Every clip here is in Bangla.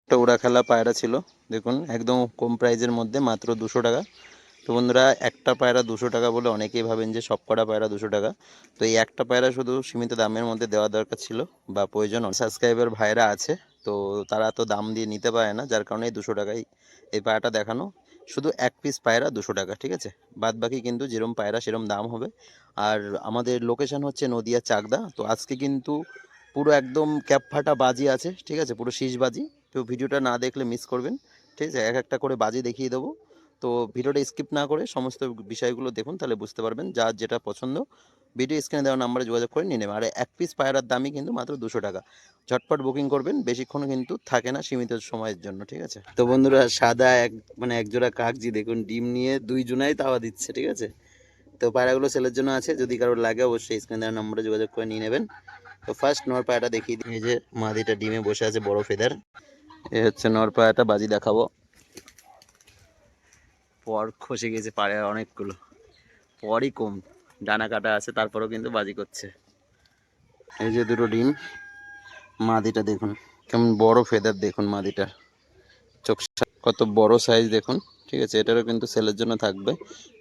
একটা ওড়া খেলা পায়রা ছিল, দেখুন একদম কম প্রাইজের মধ্যে মাত্র 200 টাকা। তো বন্ধুরা, একটা পায়রা 200 টাকা বলে অনেকেই ভাবেন যে সব কটা পায়রা 200 টাকা। তো এই একটা পায়রা শুধু সীমিত দামের মধ্যে দেওয়া দরকার ছিল বা প্রয়োজন। সাবস্ক্রাইবার ভাইরা আছে, তো তারা তো দাম দিয়ে নিতে পারে না, যার কারণে এই 200 টাকায় এই পায়রাটা দেখানো। শুধু এক পিস পায়রা 200 টাকা, ঠিক আছে। বাদ বাকি কিন্তু যেরম পায়রা সেরম দাম হবে। আর আমাদের লোকেশন হচ্ছে নদিয়া চাকদা। তো আজকে কিন্তু পুরো একদম ক্যাপ ফাটা বাজি আছে, ঠিক আছে, পুরো শীষ বাজি। তো ভিডিওটা না দেখলে মিস করবেন, ঠিক আছে। এক একটা করে বাজি দেখিয়ে দেবো। তো ভিডিওটা স্কিপ না করে সমস্ত বিষয়গুলো দেখুন, তাহলে বুঝতে পারবেন। যার যেটা পছন্দ ভিডিও স্ক্রিনে দেওয়া নাম্বারে যোগাযোগ করে নিয়ে নেবেন। আর এক পিস পায়রার দামই কিন্তু মাত্র 200 টাকা। ঝটপট বুকিং করবেন, বেশিক্ষণ কিন্তু থাকে না, সীমিত সময়ের জন্য, ঠিক আছে। তো বন্ধুরা, সাদা এক জোড়া কাকজি দেখুন ডিম নিয়ে দুইজনাই তাওয়া দিচ্ছে, ঠিক আছে। তো পায়রাগুলো সেলের জন্য আছে, যদি কারোর লাগে অবশ্যই স্ক্রিনে দেওয়া নাম্বারে যোগাযোগ করে নিয়ে নেবেন। তো ফার্স্ট নর পায়রাটা দেখিয়ে দিই। এই যে মাদিটা ডিমে বসে আছে, বড় ফেদার। এ হচ্ছে নর পায়রাটা, বাজি দেখাবো। পর খসে গেছে পায়রা অনেকগুলো, পরই কম, ডানা কাটা আছে, তারপরেও কিন্তু বাজি করছে। এই যে দুটো ডিম, মাদিটা দেখুন কেমন বড় ফেদার, দেখুন মাদিটা চোখ কত বড় সাইজ দেখুন, ঠিক আছে। এটারও কিন্তু সেলের জন্য থাকবে।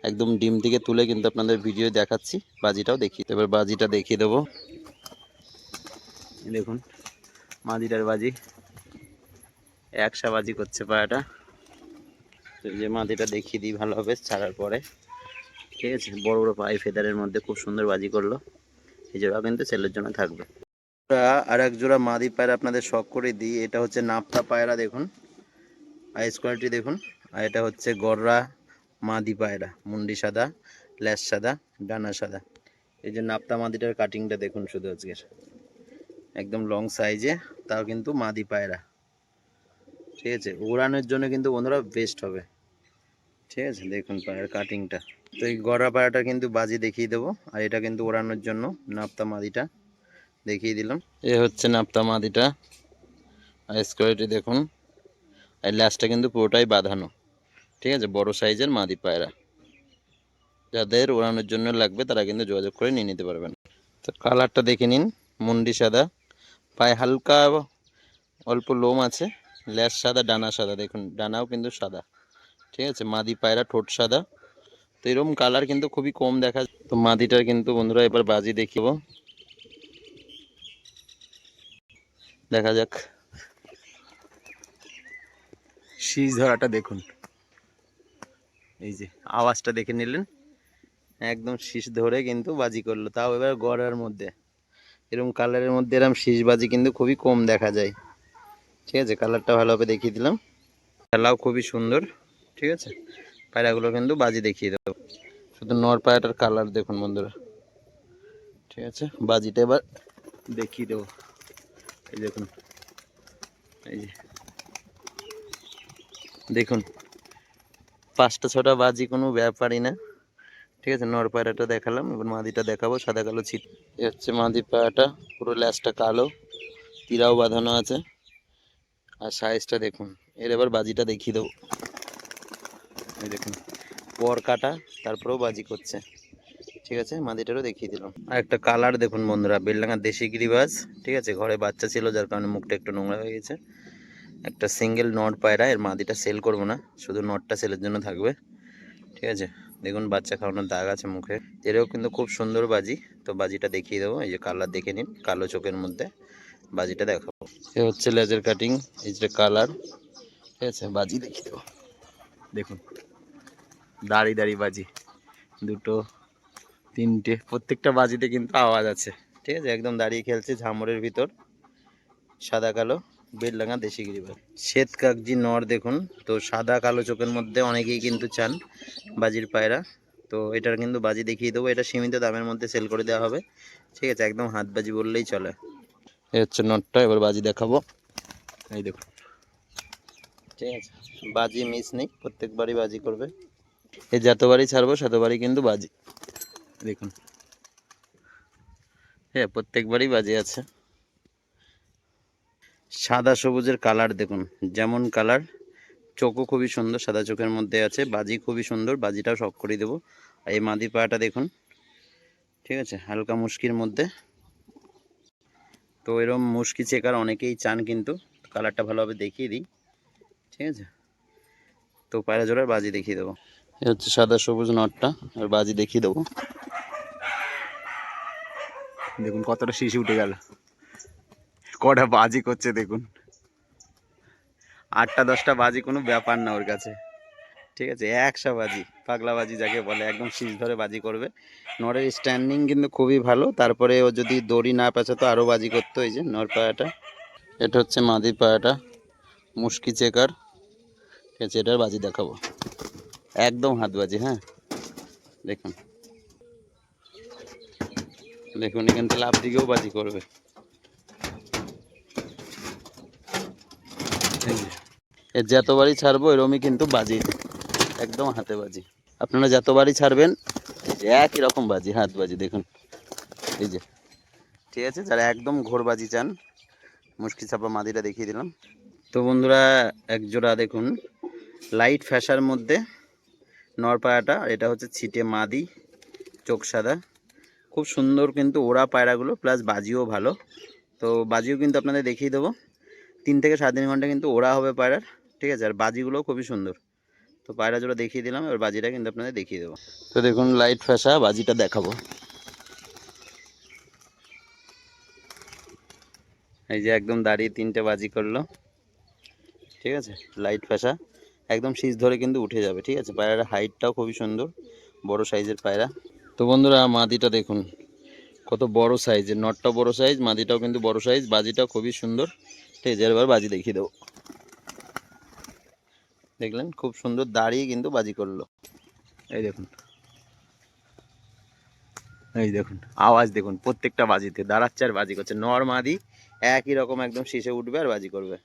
একদম ডিম থেকে তুলে কিন্তু আপনাদের ভিডিও দেখাচ্ছি, বাজিটাও দেখি। এবার বাজিটা দেখিয়ে দেবো, দেখুন মাদিটার বাজি, একসা বাজি করছে পায়রাটা। তো এই যে মাদিটা দেখিয়ে দিই ভালোভাবে ছাড়ার পরে, ঠিক আছে। বড় বড় পায়ে ফেদারের মধ্যে খুব সুন্দর বাজি করলো। এই জোড়া কিন্তু সেলের জন্য থাকবে। আর এক জোড়া মাদি পায়রা আপনাদের শখ করে দিই। এটা হচ্ছে নাপ্তা পায়রা, দেখুন আইস কোয়ালিটি দেখুন। আর এটা হচ্ছে গররা মাদি পায়রা, মুন্ডি সাদা, ল্যাস সাদা, ডানা সাদা। এই যে নাপ্তা মাদিটার কাটিংটা দেখুন শুধু আজকের, একদম লং সাইজে, তাও কিন্তু মাদি পায়রা, ঠিক আছে। উড়ানোর জন্য কিন্তু বন্ধুরা বেস্ট হবে, ঠিক আছে। দেখুন পায়ের কাটিংটা। তো এই গড়া পায়রাটা কিন্তু বাজি দেখিয়ে দেবো। আর এটা কিন্তু ওড়ানোর জন্য নাপ্তা মাদিটা দেখিয়ে দিলাম। এ হচ্ছে নাপ্তা মাদিটা, আইস কোয়ালিটি দেখুন। আর ল্যাসটা কিন্তু পুরোটাই বাঁধানো, ঠিক আছে। বড় সাইজের মাদি পায়রা, যাদের ওড়ানোর জন্য লাগবে তারা কিন্তু যোগাযোগ করে নিয়ে নিতে পারবেন। তো কালারটা দেখে নিন, মুন্ডি সাদা, পায়ে হালকা অল্প লোম আছে, ল্যাস সাদা, ডানা সাদা, দেখুন ডানাও কিন্তু সাদা, ঠিক আছে। মাদি পায়রা ঠোঁট সাদা। তো এরকম কালার কিন্তু খুবই কম দেখা যায়। তো মাদিটার কিন্তু বন্ধুরা এবার বাজি দেখিব, দেখা যাক। শীষ ধরাটা দেখুন, এই যে আওয়াজটা দেখে নিলেন, একদম শীষ ধরে কিন্তু বাজি করলো, তাও এবার গড়ার মধ্যে। এরকম কালারের মধ্যে এরকম শীষ বাজি কিন্তু খুবই কম দেখা যায়, ঠিক আছে। কালারটা ভালোভাবে দেখিয়ে দিলাম, খেলাও খুবই সুন্দর, ঠিক আছে। পায়রাগুলো কিন্তু বাজি দেখিয়ে দেবো। শুধু নর পায়রাটার কালার দেখুন বন্ধুরা, ঠিক আছে। বাজিটা এবার দেখিয়ে দেবো, এই দেখুন, এই যে দেখুন 5টা 6টা বাজি কোনো ব্যাপারই না, ঠিক আছে। নর পায়রাটা দেখালাম, এবার মাদিটা দেখাবো, সাদা কালো ছিট। এ হচ্ছে মাদি পায়রাটা, পুরো ল্যাজটা কালো, তীরাও বাঁধানো আছে। আর সাইজটা দেখুন। এর এবার বাজিটা দেখিয়ে দেবো, এই দেখুন পর কাটা, তারপরেও বাজি করছে, ঠিক আছে। মাদিটারও দেখিয়ে দিলাম। আর একটা কালার দেখুন বন্ধুরা, বেলডাঙ্গার দেশি গিরিবাজ, ঠিক আছে। ঘরে বাচ্চা ছিল যার কারণে মুখটা একটু নোংরা হয়ে গেছে। একটা সিঙ্গেল নট পায়রা, এর মাদিটা সেল করব না, শুধু নটটা সেলের জন্য থাকবে, ঠিক আছে। দেখুন বাচ্চা খাওয়ানোর দাগ আছে মুখে। এরও কিন্তু খুব সুন্দর বাজি। তো বাজিটা দেখিয়ে দেবো, এই যে কালার দেখে নিন, কালো চোখের মধ্যে বাজিটা দেখাবো। এ হচ্ছে লেজের কাটিং, এই যে কালার, ঠিক আছে। বাজি দেখিয়ে দেবো, দেখুন দাড়ি দাড়ি বাজি, দুটো তিনটে, প্রত্যেকটা বাজিতে কিন্তু আওয়াজ আছে, ঠিক আছে। একদম দাঁড়িয়ে খেলছে ঝামরের ভিতর, সাদা কালো, বেলডাঙ্গা দেশি গিরিবাজ। শ্বেত কাকজি নর দেখুন। তো সাদা কালো চোখের মধ্যে অনেকেই কিন্তু চান বাজির পায়রা। তো এটার কিন্তু বাজি দেখিয়ে দেবো। এটা সীমিত দামের মধ্যে সেল করে দেওয়া হবে, ঠিক আছে। একদম হাত বাজি বললেই চলে। এই হচ্ছে নটটা, এবার বাজি দেখাবো, এই দেখুন, ঠিক আছে। বাজি মিস নেই, প্রত্যেকবারই বাজি করবে। এই যতবারই ছাড়বো ততবারই কিন্তু বাজি, দেখুন, হ্যাঁ প্রত্যেকবারই বাজি আছে। সাদা সবুজের কালার দেখুন, যেমন কালার, চোখও খুবই সুন্দর, সাদা চোখের মধ্যে আছে। বাজি খুবই সুন্দর, বাজিটাও শখ করে দেবো। আর এই মাদি পায়াটা দেখুন, ঠিক আছে, হালকা মুশকির মধ্যে। তো এরকম মুশকি চেকার অনেকেই চান, কিন্তু কালারটা ভালোভাবে দেখিয়ে দিই, ঠিক আছে। তো পায়রা জোড়ার বাজি দেখিয়ে দেবো। এ হচ্ছে সাদা সবুজ নটটা, আর বাজি দেখিয়ে দেবো। দেখুন কতটা শিশু উঠে গেল, কটা বাজি করছে দেখুন। 8টা 10টা বাজি কোনো ব্যাপার না ওর কাছে, ঠিক আছে। 100 বাজি, পাগলা বাজি যাকে বলে, একদম শীষ ধরে বাজি করবে। নরের স্ট্যান্ডিং কিন্তু খুবই ভালো। তারপরে ও যদি দড়ি না পেঁচাতো আরও বাজি করতো। এই যে নর পায়াটা, এটা হচ্ছে মাদি পায়াটা, মুশকি চেকার, ঠিক আছে। এটার বাজি দেখাবো, একদম হাত বাজি। হ্যাঁ দেখুন, দেখুন এখান থেকে লাভ দিকেও বাজি করবে। এর যতবারই ছাড়বো এরমই কিন্তু বাজি, একদম হাতে বাজি। আপনারা যতবারই ছাড়বেন একই রকম বাজি, হাত বাজি। দেখুন এই যে, ঠিক আছে। যারা একদম ঘোরবাজি চান, মুশকি চাপা মাদিটা দেখিয়ে দিলাম। তো বন্ধুরা, এক জোড়া দেখুন লাইট ফ্যাশার মধ্যে নরপায়াটা, এটা হচ্ছে ছিটে মাদি, চোখ সাদা, খুব সুন্দর কিন্তু ওরা পায়রাগুলো, প্লাস বাজিও ভালো। তো বাজিও কিন্তু আপনাদের দেখিয়ে দেবো। 3 থেকে 3.5 ঘন্টা কিন্তু ওরা হবে পায়রার, ঠিক আছে। আর বাজিগুলোও খুবই সুন্দর। তো পায়রা জোড়া দেখিয়ে দিলাম, এবার বাজিটা কিন্তু আপনাদের দেখিয়ে দেবো। তো দেখুন লাইট ফ্যাশা বাজিটা দেখাবো। এই যে একদম দাঁড়িয়ে 3টে বাজি করলো, ঠিক আছে। লাইট ফ্যাশা একদম শীষ ধরে কিন্তু উঠে যাবে, ঠিক আছে। পায়রার হাইটটাও খুবই সুন্দর, বড় সাইজের পায়রা। তো বন্ধুরা মাদিটা দেখুন কত বড় সাইজের, নটটাও বড় সাইজ, মাদিটাও কিন্তু বড় সাইজ, বাজিটাও খুবই সুন্দর, ঠিক আছে। এবার বাজি দেখিয়ে দেবো। দেখলেন খুব সুন্দর দাঁড়িয়ে কিন্তু বাজি করলো। এই দেখুন, এই দেখুন আওয়াজ দেখুন, প্রত্যেকটা বাজিতে দাঁড়াচ্ছে আর বাজি করছে। নর মাদি একই রকম একদম শীষে উঠবে আর বাজি করবে।